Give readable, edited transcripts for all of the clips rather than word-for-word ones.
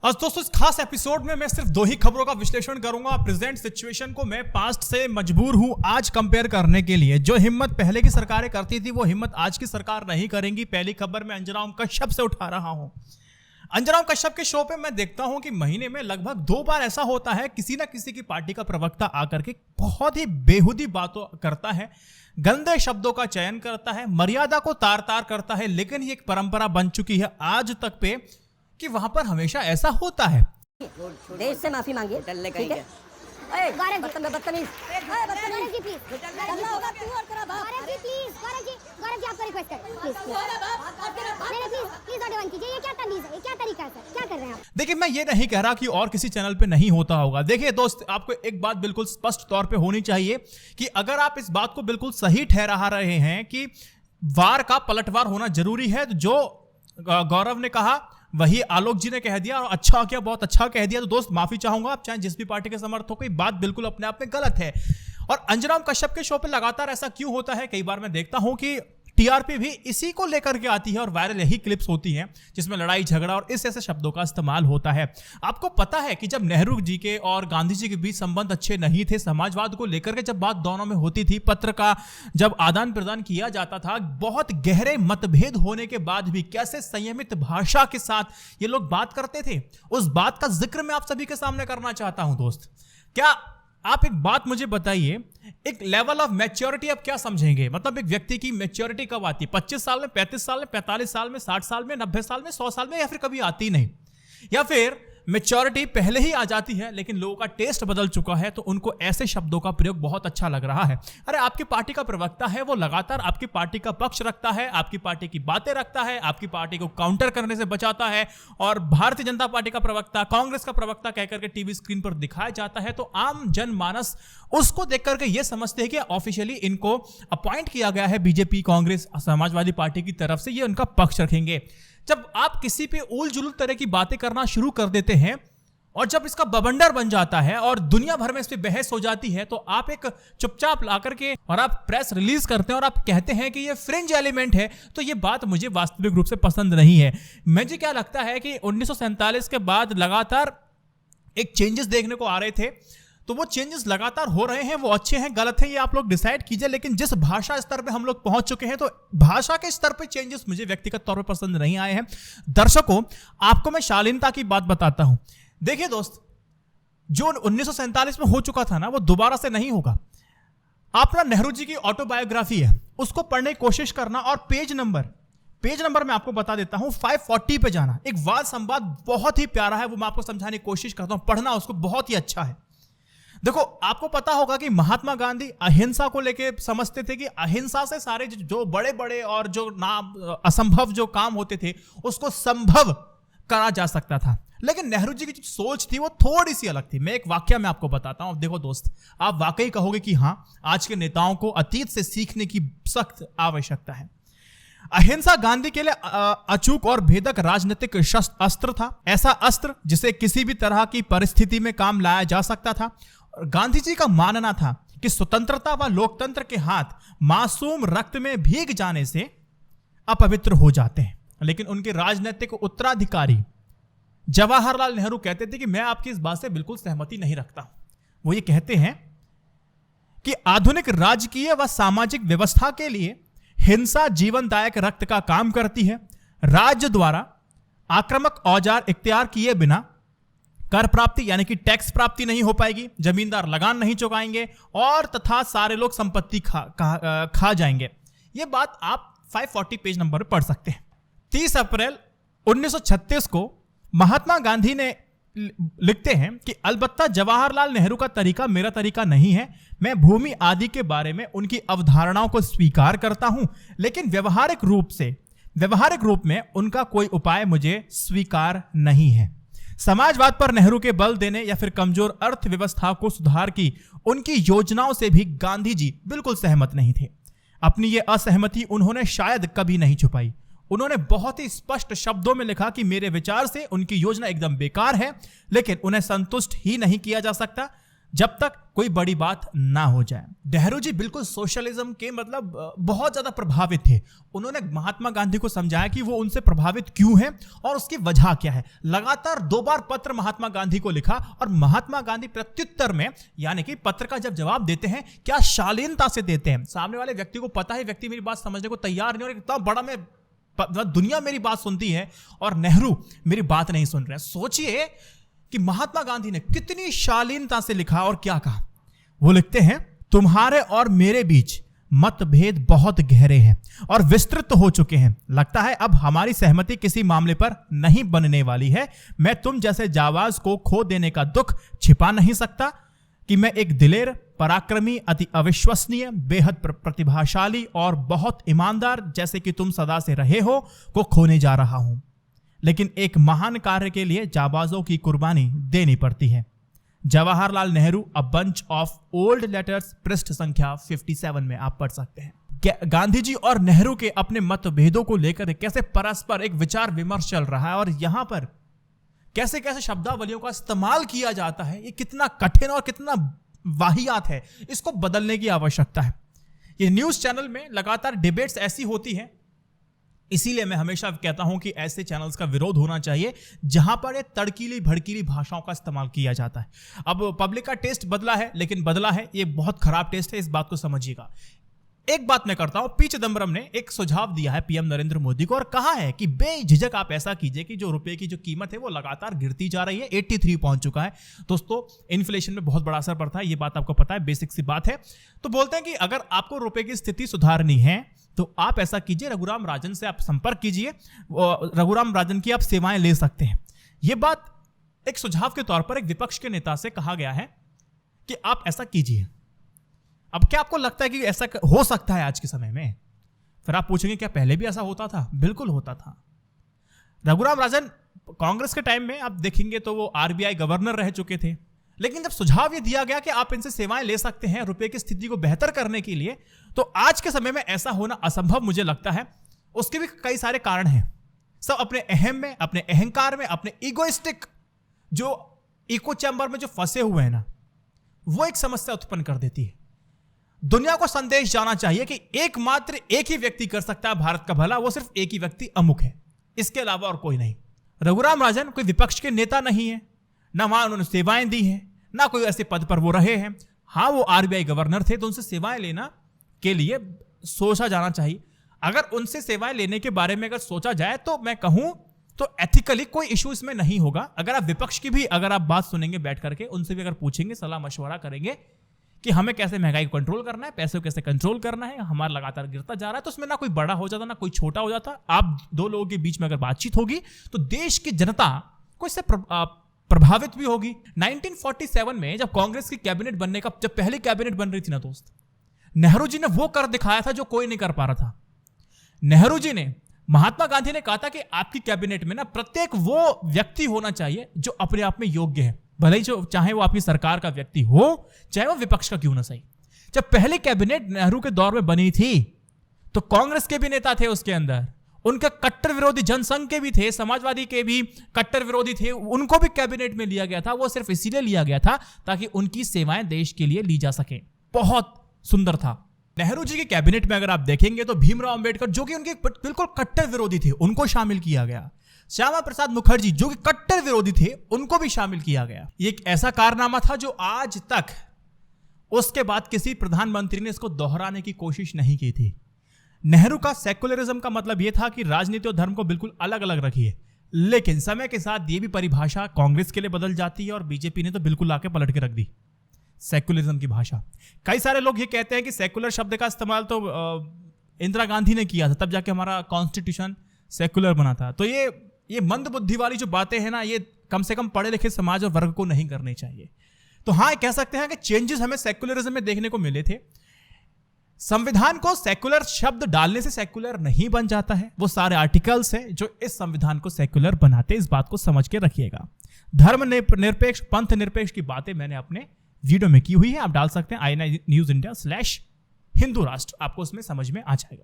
आज दोस्तों इस खास एपिसोड में मैं सिर्फ दो ही खबरों का विश्लेषण करूंगा। प्रेजेंट सिचुएशन को मैं पास्ट से मजबूर हूं आज कंपेयर करने के लिए। जो हिम्मत पहले की सरकारें करती थी वो हिम्मत आज की सरकार नहीं करेंगी। पहली खबर मैं अंजनाराम कश्यप से उठा रहा हूं। अंजनाराम कश्यप के शो पे मैं देखता हूं कि महीने में लगभग 2 बार ऐसा होता है किसी ना किसी की पार्टी का प्रवक्ता आकर के बहुत ही बेहुदी बातों करता है, गंदे शब्दों का चयन करता है, मर्यादा को तार तार करता है। लेकिन ये एक परंपरा बन चुकी है आज तक पे कि वहां पर हमेशा ऐसा होता है। देश से माफी मांगिए, ठीक है? बदतमीज जी प्लीज, होगा तू और तेरा बाप। गौरव जी प्लीज, गौरव जी आपका रिक्वेस्ट है, प्लीज प्लीज ऑडियो कीजिए। ये क्या तमीज है, ये क्या तरीका है, क्या कर रहे हैं आप? देखिए मैं ये नहीं कह रहा कि और किसी चैनल पे नहीं होता होगा। देखिए दोस्त, आपको एक बात बिल्कुल स्पष्ट तौर पे होनी चाहिए कि अगर आप इस बात को बिल्कुल सही ठहरा रहे हैं कि वार का पलटवार होना जरूरी है, तो जो गौरव ने कहा वही आलोक जी ने कह दिया और अच्छा किया, बहुत अच्छा कह दिया। तो दोस्त माफी चाहूंगा, आप चाहे जिस भी पार्टी के समर्थक हो, बात बिल्कुल अपने आप में गलत है। और अंजनाराम कश्यप के शो पे लगातार ऐसा क्यों होता है? कई बार मैं देखता हूं कि टीआरपी भी इसी को लेकर के आती है और वायरल यही क्लिप्स होती हैं जिसमें लड़ाई झगड़ा और इस ऐसे शब्दों का इस्तेमाल होता है। आपको पता है कि जब नेहरू जी के और गांधी जी के बीच संबंध अच्छे नहीं थे, समाजवाद को लेकर के जब बात दोनों में होती थी, पत्र का जब आदान प्रदान किया जाता था, बहुत गहरे मतभेद होने के बाद भी कैसे संयमित भाषा के साथ ये लोग बात करते थे, उस बात का जिक्र मैं आप सभी के सामने करना चाहता हूं। दोस्त, क्या आप एक बात मुझे बताइए, एक लेवल ऑफ मैच्योरिटी आप क्या समझेंगे? मतलब एक व्यक्ति की मैच्योरिटी कब आती है? 25 साल में, 35 साल में, 45 साल में, 60 साल में, 90 साल में, 100 साल में, या फिर कभी आती नहीं? या फिर मैच्योरिटी पहले ही आ जाती है लेकिन लोगों का टेस्ट बदल चुका है तो उनको ऐसे शब्दों का प्रयोग बहुत अच्छा लग रहा है। अरे आपकी पार्टी का प्रवक्ता है, वो लगातार आपकी पार्टी का पक्ष रखता है, आपकी पार्टी की बातें रखता है, आपकी पार्टी को काउंटर करने से बचाता है, और भारतीय जनता पार्टी का प्रवक्ता, कांग्रेस का प्रवक्ता कहकर के टीवी स्क्रीन पर दिखाया जाता है तो आम जनमानस उसको देख करके ये समझते हैं कि ऑफिशियली इनको अपॉइंट किया गया है बीजेपी, कांग्रेस, समाजवादी पार्टी की तरफ से, ये उनका पक्ष रखेंगे। जब आप किसी पे उल जुलूल तरह की बातें करना शुरू कर देते हैं और जब इसका बवंडर बन जाता है और दुनिया भर में इस पे बहस हो जाती है, तो आप एक चुपचाप लाकर के और आप प्रेस रिलीज करते हैं और आप कहते हैं कि ये फ्रिंज एलिमेंट है, तो ये बात मुझे वास्तविक रूप से पसंद नहीं है। मुझे क्या लगता है कि 1947 के बाद लगातार एक चेंजेस देखने को आ रहे थे, तो वो चेंजेस लगातार हो रहे हैं, वो अच्छे हैं गलत हैं ये आप लोग डिसाइड कीजिए। लेकिन जिस भाषा स्तर पे हम लोग पहुंच चुके हैं, तो भाषा के स्तर पे चेंजेस मुझे व्यक्तिगत तौर पे पसंद नहीं आए हैं। दर्शकों, आपको मैं शालीनता की बात बताता हूं। देखिए दोस्त, जो 1947 में हो चुका था ना, वो दोबारा से नहीं होगा। आप ना नेहरू जी की ऑटोबायोग्राफी है, उसको पढ़ने की कोशिश करना और पेज नंबर मैं आपको बता देता हूं, 540 पे जाना। एक वाद संवाद बहुत ही प्यारा है, वो मैं आपको समझाने की कोशिश करता हूं, पढ़ना उसको, बहुत ही अच्छा है। देखो, आपको पता होगा कि महात्मा गांधी अहिंसा को लेके समझते थे कि अहिंसा से सारे जो बड़े बड़े और जो असंभव जो काम होते थे उसको संभव करा जा सकता था। लेकिन नेहरू जी की जो सोच थी वो थोड़ी सी अलग थी। मैं एक वाक्य में आपको बताता हूं। देखो दोस्त, आप वाकई कहोगे कि हां, आज के नेताओं को अतीत से सीखने की सख्त आवश्यकता है। अहिंसा गांधी के लिए अचूक और भेदक राजनीतिक अस्त्र था, ऐसा अस्त्र जिसे किसी भी तरह की परिस्थिति में काम लाया जा सकता था। गांधी जी का मानना था कि स्वतंत्रता व लोकतंत्र के हाथ मासूम रक्त में भीग जाने से अपवित्र हो जाते हैं। लेकिन उनके राजनीतिक उत्तराधिकारी जवाहरलाल नेहरू कहते थे कि मैं आपकी इस बात से बिल्कुल सहमति नहीं रखता। वो ये कहते हैं कि आधुनिक राजकीय व सामाजिक व्यवस्था के लिए हिंसा जीवनदायक रक्त का काम करती है। राज्य द्वारा आक्रामक औजार इख्तियार किए बिना कर प्राप्ति यानी कि टैक्स प्राप्ति नहीं हो पाएगी, जमींदार लगान नहीं चुकाएंगे और तथा सारे लोग संपत्ति खा जाएंगे। यह बात आप 540 पेज नंबर पर पढ़ सकते हैं। 30 अप्रैल 1936 को महात्मा गांधी ने लिखते हैं कि अलबत्ता जवाहरलाल नेहरू का तरीका मेरा तरीका नहीं है। मैं भूमि आदि के बारे में उनकी अवधारणाओं को स्वीकार करता हूं, लेकिन व्यवहारिक रूप में उनका कोई उपाय मुझे स्वीकार नहीं है। समाजवाद पर नेहरू के बल देने या फिर कमजोर अर्थव्यवस्था को सुधार की उनकी योजनाओं से भी गांधी जी बिल्कुल सहमत नहीं थे। अपनी यह असहमति उन्होंने शायद कभी नहीं छुपाई। उन्होंने बहुत ही स्पष्ट शब्दों में लिखा कि मेरे विचार से उनकी योजना एकदम बेकार है, लेकिन उन्हें संतुष्ट ही नहीं किया जा सकता। जब तक कोई बड़ी बात ना हो जाए। नेहरू जी बिल्कुल सोशलिज्म के मतलब बहुत ज्यादा प्रभावित थे। उन्होंने महात्मा गांधी को समझाया कि वो उनसे प्रभावित क्यों है और उसकी वजह क्या है। लगातार 2 बार पत्र महात्मा गांधी को लिखा और महात्मा गांधी प्रत्युत्तर में, यानी कि पत्र का जब जवाब देते हैं, क्या शालीनता से देते हैं। सामने वाले व्यक्ति को पता है व्यक्ति मेरी बात समझने को तैयार नहीं और इतना बड़ा मैं दुनिया मेरी बात सुनती है और नेहरू मेरी बात नहीं सुन रहे। सोचिए कि महात्मा गांधी ने कितनी शालीनता से लिखा और क्या कहा। वो लिखते हैं, तुम्हारे और मेरे बीच मतभेद बहुत गहरे हैं और विस्तृत हो चुके हैं। लगता है अब हमारी सहमति किसी मामले पर नहीं बनने वाली है। मैं तुम जैसे जाबाज को खो देने का दुख छिपा नहीं सकता कि मैं एक दिलेर, पराक्रमी, अति अविश्वसनीय, बेहद प्रतिभाशाली और बहुत ईमानदार, जैसे कि तुम सदा से रहे हो, को खोने जा रहा हूं। लेकिन एक महान कार्य के लिए जाबाजों की कुर्बानी देनी पड़ती है। Jawaharlal Nehru, a bunch of old letters, पृष्ठ संख्या 57 में आप पढ़ सकते हैं। गांधी जी और नेहरू के अपने मतभेदों को लेकर कैसे परस्पर एक विचार विमर्श चल रहा है और यहां पर कैसे कैसे शब्दावलियों का इस्तेमाल किया जाता है। ये कितना कठिन और कितना वाहियात है, इसको बदलने की आवश्यकता है। ये न्यूज चैनल में लगातार डिबेट्स ऐसी होती हैं, इसीलिए मैं हमेशा कहता हूं कि ऐसे चैनल्स का विरोध होना चाहिए जहां पर ये तड़कीली भड़कीली भाषाओं का इस्तेमाल किया जाता है। अब पब्लिक का टेस्ट बदला है, लेकिन बदला है, ये बहुत खराब टेस्ट है, इस बात को समझिएगा। एक बात मैं करता हूं, पी चिदंबरम ने एक सुझाव दिया है पीएम नरेंद्र मोदी को और कहा है कि बेझिझक आप ऐसा कीजिए कि जो रुपए की जो कीमत है वो लगातार गिरती जा रही है, 83 पहुंच चुका है। दोस्तों, इन्फ्लेशन में बहुत बड़ा असर पड़ता है, ये बात आपको पता है, बेसिक सी बात है। तो बोलते हैं कि अगर आपको रुपए की स्थिति सुधारनी है तो आप ऐसा कीजिए, रघुराम राजन से आप संपर्क कीजिए, रघुराम राजन की आप सेवाएं ले सकते हैं। यह बात एक सुझाव के तौर पर एक विपक्ष के नेता से कहा गया है कि आप ऐसा कीजिए। अब क्या आपको लगता है कि ऐसा हो सकता है आज के समय में? फिर आप पूछेंगे क्या पहले भी ऐसा होता था? बिल्कुल होता था। रघुराम राजन कांग्रेस के टाइम में आप देखेंगे तो वो आरबीआई गवर्नर रह चुके थे, लेकिन जब सुझाव ये दिया गया कि आप इनसे सेवाएं ले सकते हैं रुपए की स्थिति को बेहतर करने के लिए, तो आज के समय में ऐसा होना असंभव मुझे लगता है। उसके भी कई सारे कारण हैं। सब अपने अहम में, अपने अहंकार में, अपने इगोइस्टिक जो इको चैम्बर में जो फंसे हुए हैं ना, वो एक समस्या उत्पन्न कर देती है। दुनिया को संदेश जाना चाहिए कि एकमात्र एक ही व्यक्ति कर सकता है भारत का भला, वो सिर्फ एक ही व्यक्ति अमुक है, इसके अलावा और कोई नहीं। रघुराम राजन कोई विपक्ष के नेता नहीं है, ना वहां उन्होंने सेवाएं दी हैं, ना कोई ऐसे पद पर वो रहे हैं। हाँ, वो आरबीआई गवर्नर थे, तो उनसे सेवाएं लेना के लिए सोचा जाना चाहिए। अगर उनसे सेवाएं लेने के बारे में अगर सोचा जाए तो मैं कहूं तो एथिकली कोई इशू इसमें नहीं होगा। अगर आप विपक्ष की भी अगर आप बात सुनेंगे बैठ करके, उनसे भी अगर पूछेंगे, सलाह मशवरा करेंगे कि हमें कैसे महंगाई को कंट्रोल करना है, पैसे को कैसे कंट्रोल करना है, हमारा लगातार गिरता जा रहा है, तो उसमें ना कोई बड़ा हो जाता ना कोई छोटा हो जाता। आप दो लोगों के बीच में अगर बातचीत होगी तो देश की जनता को इससे प्रभावित भी होगी। 1947 में जब कांग्रेस की कैबिनेट बनने का, जब पहली कैबिनेट बन रही थी ना दोस्त, नेहरू जी ने वो कर दिखाया था जो कोई नहीं कर पा रहा था। नेहरू जी ने, महात्मा गांधी ने कहा था कि आपकी कैबिनेट में ना प्रत्येक वो व्यक्ति होना चाहिए जो अपने आप में योग्य है, भले ही जो चाहे वो आपकी सरकार का व्यक्ति हो, चाहे वो विपक्ष का क्यों ना सही। जब पहली कैबिनेट नेहरू के दौर में बनी थी तो कांग्रेस के भी नेता थे उसके अंदर, उनके कट्टर विरोधी जनसंघ के भी थे, समाजवादी के भी कट्टर विरोधी थे, उनको भी कैबिनेट में लिया गया था। वो सिर्फ इसीलिए लिया गया था ताकि उनकी सेवाएं देश के लिए ली जा सके। बहुत सुंदर था। नेहरू जी की कैबिनेट में अगर आप देखेंगे तो भीमराव अंबेडकर जो कि उनके बिल्कुल कट्टर विरोधी थे, उनको शामिल किया गया। श्यामा प्रसाद मुखर्जी जो कि कट्टर विरोधी थे, उनको भी शामिल किया गया। ये एक ऐसा कारनामा था जो आज तक उसके बाद किसी प्रधानमंत्री ने इसको दोहराने की कोशिश नहीं की थी। नेहरू का सेकुलरिज्म का मतलब यह था कि राजनीति और धर्म को बिल्कुल अलग अलग रखिए, लेकिन समय के साथ ये भी परिभाषा कांग्रेस के लिए बदल जाती है और बीजेपी ने तो बिल्कुल आके पलट के रख दी सेकुलरिज्म की भाषा। कई सारे लोग ये कहते हैं कि सेकुलर शब्द का इस्तेमाल तो इंदिरा गांधी ने किया था, तब जाके हमारा कॉन्स्टिट्यूशन सेकुलर बना था। तो ये मंद बुद्धि वाली जो बातें हैं ना, ये कम से कम पढ़े लिखे समाज और वर्ग को नहीं करनी चाहिए। तो हाँ, कह सकते हैं कि चेंजेस हमें सेकुलरिज्म में देखने को मिले थे। संविधान को सेकुलर शब्द डालने से सेकुलर नहीं बन जाता है, वो सारे आर्टिकल्स हैं जो इस संविधान को सेकुलर बनाते, इस बात को समझ के रखिएगा। धर्म निरपेक्ष, पंथ निरपेक्ष की बातें मैंने अपने वीडियो में की हुई है, आप डाल सकते हैं INI-News-India/हिंदू राष्ट्र, आपको उसमें समझ में आ जाएगा।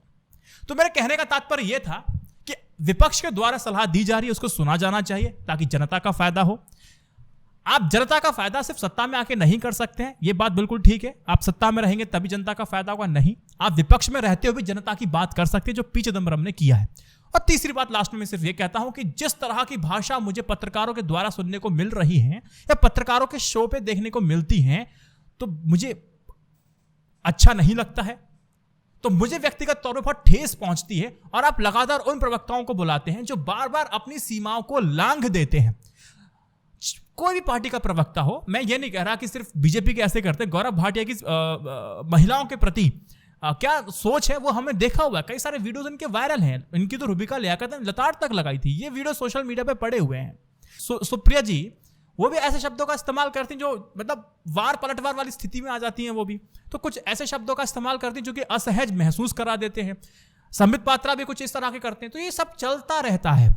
तो मेरे कहने का तात्पर्य यह था कि विपक्ष के द्वारा सलाह दी जा रही है, उसको सुना जाना चाहिए ताकि जनता का फायदा हो। आप जनता का फायदा सिर्फ सत्ता में आके नहीं कर सकते हैं, ये बात बिल्कुल ठीक है। आप सत्ता में रहेंगे तभी जनता का फायदा होगा, नहीं। आप विपक्ष में रहते हुए भी जनता की बात कर सकते हैं, जो पी चिदम्बरम ने किया है। और तीसरी बात लास्ट में सिर्फ ये कहता हूं कि जिस तरह की भाषा मुझे पत्रकारों के द्वारा सुनने को मिल रही है या पत्रकारों के शो पे देखने को मिलती है, तो मुझे अच्छा नहीं लगता है, तो मुझे व्यक्तिगत तौर पर बहुत ठेस पहुंचती है। और आप लगातार उन प्रवक्ताओं को बुलाते हैं जो बार बार अपनी सीमाओं को लांघ देते हैं। कोई भी पार्टी का प्रवक्ता हो, मैं ये नहीं कह रहा कि सिर्फ बीजेपी के ऐसे करते। गौरव भाटिया की महिलाओं के प्रति क्या सोच है वो हमें देखा हुआ है, कई सारे वीडियोस इनके वायरल हैं। इनकी तो रुबिका लियाकत ने लताड़ तक लगाई थी, ये वीडियो सोशल मीडिया पे पड़े हुए हैं। सुप्रिया जी वो भी ऐसे शब्दों का इस्तेमाल करती हैं जो मतलब वार पलटवार वाली स्थिति में आ जाती हैं। वो भी तो कुछ ऐसे शब्दों का इस्तेमाल करती हैं जो कि असहज महसूस करा देते हैं। संबित पात्रा भी कुछ इस तरह के करते हैं। तो ये सब चलता रहता है,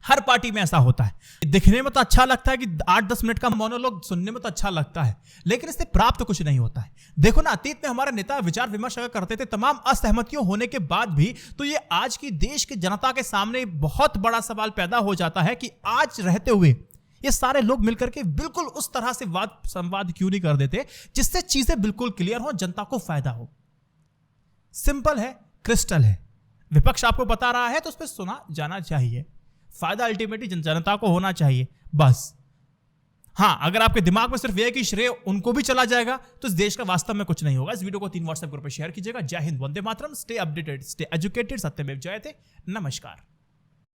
हर पार्टी में ऐसा होता है। दिखने में तो अच्छा लगता है कि 8-10 मिनट का मोनोलॉग सुनने में तो अच्छा लगता है, लेकिन इससे प्राप्त कुछ नहीं होता है। देखो ना, अतीत में हमारे नेता विचार विमर्श अगर करते थे तमाम असहमतियों होने के बाद भी, तो ये आज की देश की जनता के सामने बहुत बड़ा सवाल पैदा हो जाता है कि आज रहते हुए ये सारे लोग मिलकर के बिल्कुल उस तरह से वाद संवाद क्यों नहीं कर देते जिससे चीजें बिल्कुल क्लियर हो, जनता को फायदा हो। सिंपल है, क्रिस्टल है। विपक्ष आपको बता रहा है तो उस पर सुना जाना चाहिए। फायदा अल्टीमेटली जनता को होना चाहिए, बस। हाँ, अगर आपके दिमाग में सिर्फ यह कि श्रेय उनको भी चला जाएगा तो इस देश का वास्तव में कुछ नहीं होगा। इस वीडियो को 3 व्हाट्सएप ग्रुप पर शेयर कीजिएगा। जय Hind, Vande Mataram, stay updated, stay educated, सत्यमेव जयते। नमस्कार।